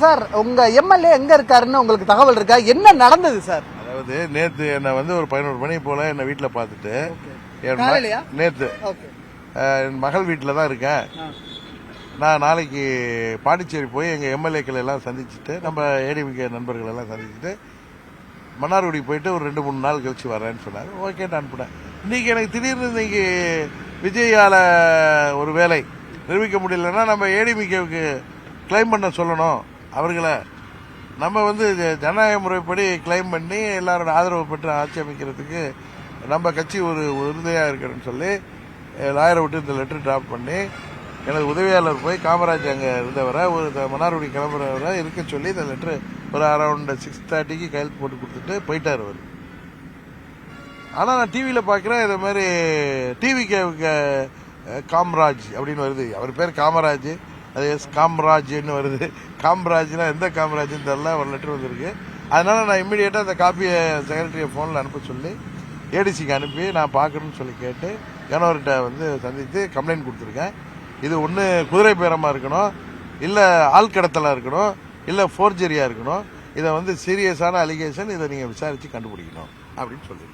Sir உங்க MLA எங்க இருக்காருன்னு உங்களுக்கு தகவல் இருக்கா? என்ன நடந்தது சார்? அதாவது நேத்து என்ன ஒரு 11 மணி போல என்ன வீட்டுல பாத்துட்டு நேத்து என் மகள் வீட்டுல தான் இருக்கேன். நான் நாளைக்கு பாண்டிச்சேரி போய் எங்க எம்எல்ஏக்கள் எல்லாம் சந்திச்சுட்டு நம்ம ஏடிமிகே நண்பர்கள் எல்லாம் சந்திச்சுட்டு மன்னார்குடி போயிட்டு ஒரு 2-3 நாள் கழிச்சு வரேன்னு சொன்னாரு. ஓகேன்னு அனுப்பினேன். இன்னைக்கு எனக்கு திடீர்னு இன்னைக்கு விஜயால ஒரு வேலை நிரூபிக்க முடியலன்னா நம்ம ஏடிமிகேவுக்கு கிளைம் பண்ண சொல்லணும். அவர்களை நம்ம ஜனநாயக முறைப்படி கிளைம் பண்ணி எல்லாரோட ஆதரவு பெற்று ஆட்சி அமைக்கிறதுக்கு நம்ம கட்சி ஒரு உறுதியாக இருக்கணும்னு சொல்லி லாயரை விட்டு இந்த லெட்டர் டிராப் பண்ணி எனது உதவியாளர் போய் காமராஜ் அங்கே இருந்தவரை ஒரு மன்னார்குடி கிளம்புறவரை இருக்க சொல்லி இந்த லெட்டர் ஒரு அரௌண்ட் 6:30க்கு கையெழுத்து போட்டு கொடுத்துட்டு போயிட்டார் அவர். ஆனால் நான் டிவியில் பார்க்குறேன் இதை மாதிரி டிவிக்கு காமராஜ் அப்படின்னு வருது. அவர் பேர் காமராஜ், அது காமராஜ்னு வருது. காமராஜ்னா எந்த காமராஜ்னு தெரியல, ஒரு லெட்டர் வந்திருக்கு. அதனால நான் இம்மிடியேட்டாக அந்த காப்பியை செக்ரட்டரியை ஃபோனில் அனுப்ப சொல்லி ஏடிசிக்கு அனுப்பி நான் பார்க்கணும்னு சொல்லி கேட்டு கணவர்கிட்ட சந்தித்து கம்ப்ளைண்ட் கொடுத்துருக்கேன். இது ஒன்று குதிரை பேரமாக இருக்கணும், இல்லை ஆள் கடத்தலாக இருக்கணும், இல்லை ஃபோர்ஜரியாக இருக்கணும். இதை சீரியஸான அலிகேஷன், இதை நீங்கள் விசாரித்து கண்டுபிடிக்கணும் அப்படின்னு சொல்லி